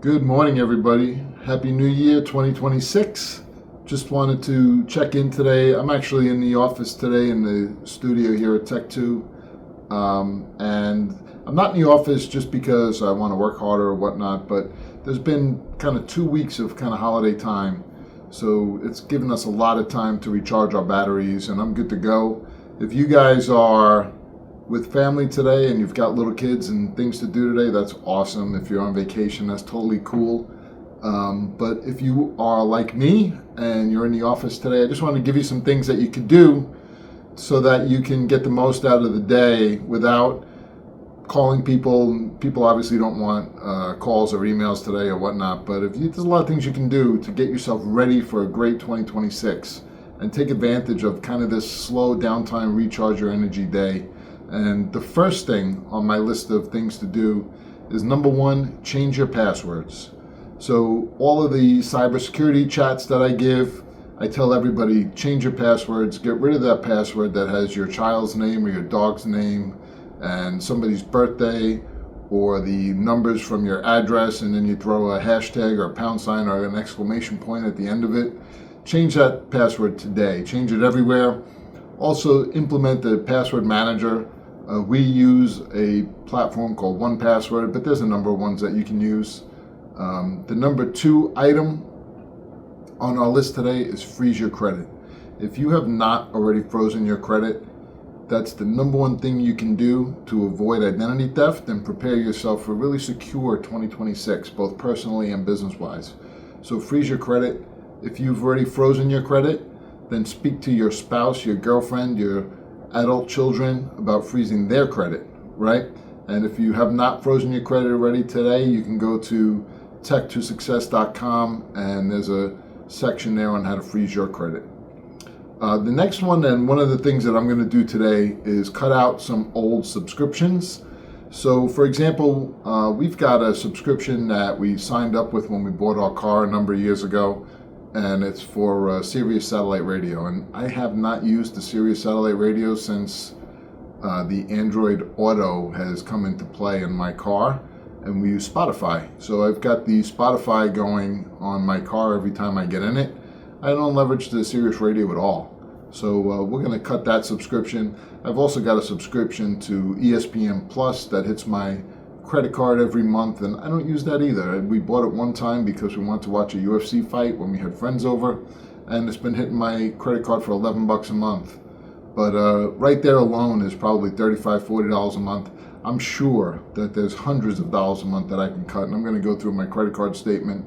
Good morning, everybody. Happy New Year 2026. Just wanted to check in today. I'm actually in the office today in the studio here at Tech2. And I'm not in the office just because I want to work harder or whatnot, but there's been kind of 2 weeks of kind of holiday time. So it's given us a lot of time to recharge our batteries, and I'm good to go. If you guys are with family today and you've got little kids and things to do today, that's awesome. If you're on vacation, that's totally cool. But if you are like me and you're in the office today, I just want to give you some things that you could do so that you can get the most out of the day without calling people. People obviously don't want calls or emails today or whatnot, but there's a lot of things you can do to get yourself ready for a great 2026 and take advantage of kind of this slow downtime, recharge your energy day. And the first thing on my list of things to do is number one, change your passwords. So all of the cybersecurity chats that I give, I tell everybody, change your passwords, get rid of that password that has your child's name or your dog's name and somebody's birthday or the numbers from your address, and then you throw a hashtag or a pound sign or an exclamation point at the end of it. Change that password today. Change it everywhere. Also implement the password manager. We use a platform called 1Password, but there's a number of ones that you can use. The number two item on our list today is freeze your credit. If you have not already frozen your credit, that's the number one thing you can do to avoid identity theft and prepare yourself for a really secure 2026, both personally and business-wise. So freeze your credit. If you've already frozen your credit, then speak to your spouse, your girlfriend, your adult children about freezing their credit, right? And if you have not frozen your credit already today, you can go to tech2success.com and there's a section there on how to freeze your credit. The next one, and one of the things that I'm going to do today, is cut out some old subscriptions. So for example, we've got a subscription that we signed up with when we bought our car a number of years ago, and it's for Sirius Satellite Radio. And I have not used the Sirius Satellite Radio since the Android Auto has come into play in my car, and we use Spotify. So I've got the Spotify going on my car every time I get in it. I don't leverage the Sirius Radio at all. So we're going to cut that subscription. I've also got a subscription to ESPN Plus that hits my credit card every month, and I don't use that either. We bought it one time because we wanted to watch a UFC fight when we had friends over, and it's been hitting my credit card for $11 a month. But right there alone is probably $35, $40 a month. I'm sure that there's hundreds of dollars a month that I can cut, and I'm going to go through my credit card statement,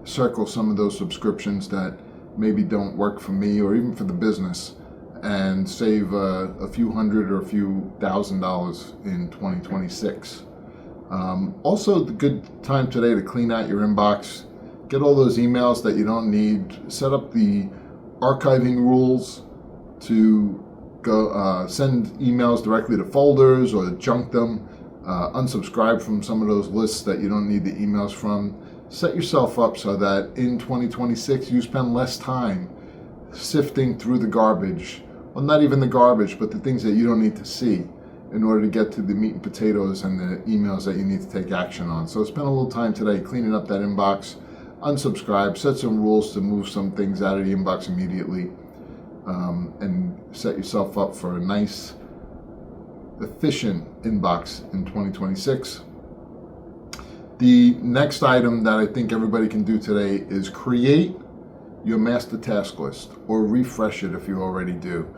circle some of those subscriptions that maybe don't work for me or even for the business, and save a few hundred or a few $1,000s in 2026. Also, the good time today to clean out your inbox, get all those emails that you don't need, set up the archiving rules to go send emails directly to folders or junk them, unsubscribe from some of those lists that you don't need the emails from. Set yourself up so that in 2026 you spend less time sifting through the garbage, well, not even the garbage, but the things that you don't need to see, in order to get to the meat and potatoes and the emails that you need to take action on. So spend a little time today cleaning up that inbox, unsubscribe, set some rules to move some things out of the inbox immediately, and set yourself up for a nice, efficient inbox in 2026. The next item that I think everybody can do today is create your master task list, or refresh it if you already do.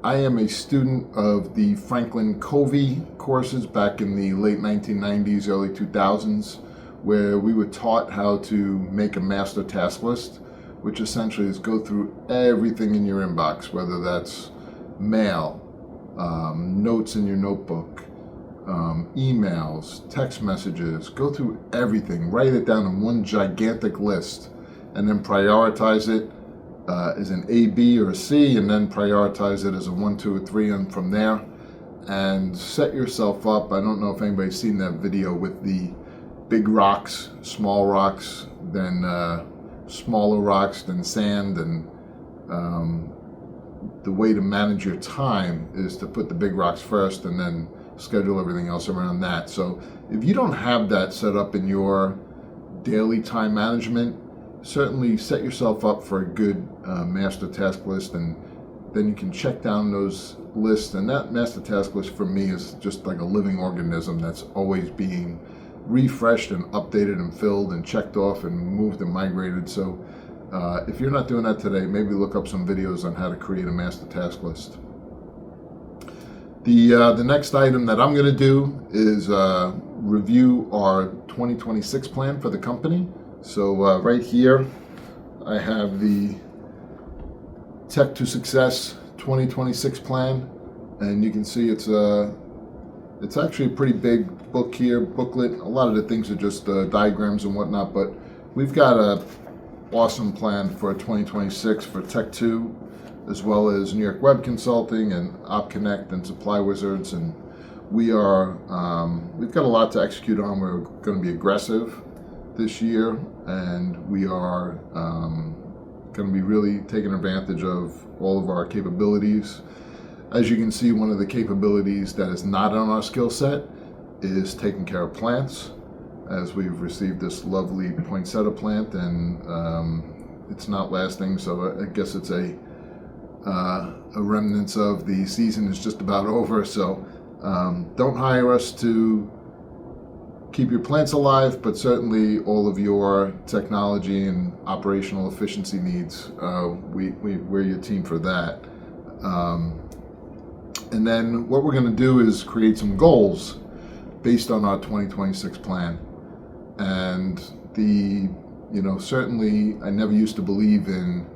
I am a student of the Franklin Covey courses back in the late 1990s, early 2000s, where we were taught how to make a master task list, which essentially is go through everything in your inbox, whether that's mail, notes in your notebook, emails, text messages. Go through everything, write it down in one gigantic list, and then prioritize it as an A, B, or a C, and then prioritize it as a 1, 2, or 3, and from there. And set yourself up. I don't know if anybody's seen that video with the big rocks, small rocks, then smaller rocks, then sand, and the way to manage your time is to put the big rocks first and then schedule everything else around that. So if you don't have that set up in your daily time management, certainly set yourself up for a good master task list, and then you can check down those lists. And that master task list for me is just like a living organism that's always being refreshed and updated and filled and checked off and moved and migrated. So if you're not doing that today, maybe look up some videos on how to create a master task list. The next item that I'm going to do is review our 2026 plan for the company. So right here, I have the Tech to Success 2026 plan, and you can see it's actually a pretty big booklet. A lot of the things are just diagrams and whatnot, but we've got a awesome plan for 2026 for Tech2, as well as New York Web Consulting and OpConnect and Supply Wizards, and we've got a lot to execute on. We're going to be aggressive this year, and we are going to be really taking advantage of all of our capabilities. As you can see, one of the capabilities that is not on our skill set is taking care of plants, as we've received this lovely poinsettia plant, and it's not lasting, so I guess it's a remnants of the season is just about over. So don't hire us to keep your plants alive, but certainly all of your technology and operational efficiency needs, we're your team for that. And then what we're going to do is create some goals based on our 2026 plan. And certainly I never used to believe in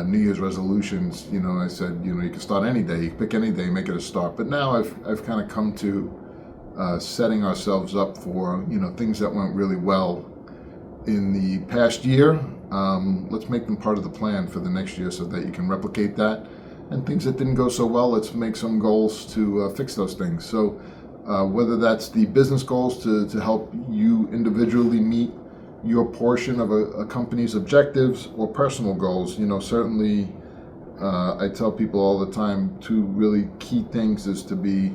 New Year's resolutions. I said, you can start any day, you pick any day, make it a start. But now I've kind of come to setting ourselves up for, things that went really well in the past year. Let's make them part of the plan for the next year so that you can replicate that. And things that didn't go so well, let's make some goals to fix those things. So whether that's the business goals to help you individually meet your portion of a company's objectives, or personal goals, certainly I tell people all the time, two really key things is to be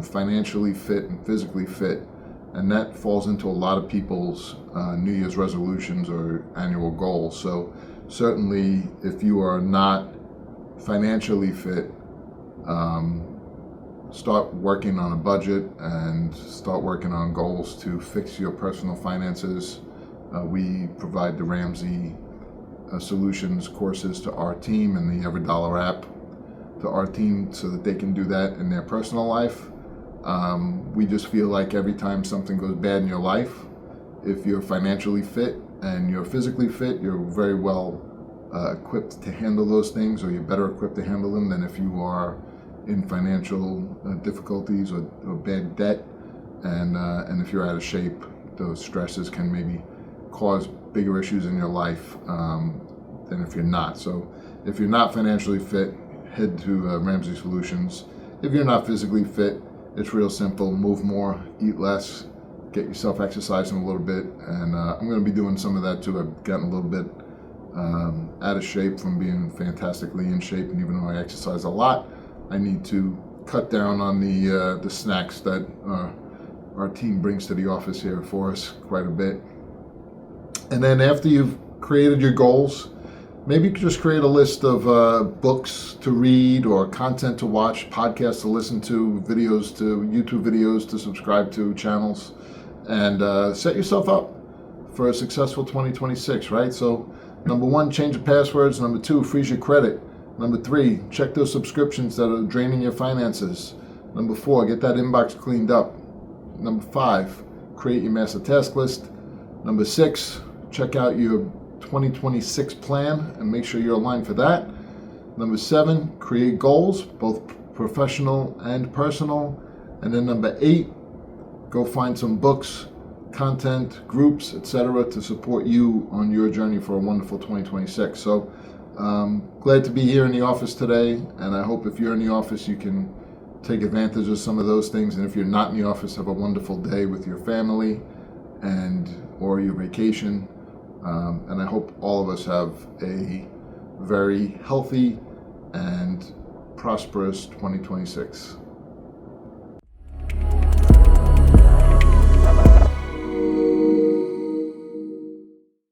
financially fit and physically fit. And that falls into a lot of people's New Year's resolutions or annual goals. So certainly if you are not financially fit, start working on a budget and start working on goals to fix your personal finances. We provide the Ramsey Solutions courses to our team and the EveryDollar app to our team so that they can do that in their personal life. We just feel like every time something goes bad in your life, if you're financially fit and you're physically fit, you're very well equipped to handle those things, or you're better equipped to handle them than if you are in financial difficulties or bad debt. And if you're out of shape, those stresses can maybe cause bigger issues in your life than if you're not. So if you're not financially fit, head to Ramsey Solutions. If you're not physically fit, it's real simple. Move more, eat less, get yourself exercising a little bit. And I'm going to be doing some of that too. I've gotten a little bit out of shape from being fantastically in shape. And even though I exercise a lot, I need to cut down on the snacks that our team brings to the office here for us quite a bit. And then after you've created your goals, maybe you could just create a list of books to read, or content to watch, podcasts to listen to, videos to YouTube videos to subscribe to, channels, and set yourself up for a successful 2026, right? So number 1, change your passwords. Number 2, freeze your credit. Number 3, check those subscriptions that are draining your finances. Number 4, get that inbox cleaned up. Number 5, create your master task list. Number 6, check out your 2026 plan and make sure you're aligned for that. Number 7, create goals, both professional and personal. And then number 8, go find some books, content, groups, etc. to support you on your journey for a wonderful 2026. So glad to be here in the office today, and I hope if you're in the office you can take advantage of some of those things. And if you're not in the office, have a wonderful day with your family or your vacation. And I hope all of us have a very healthy and prosperous 2026.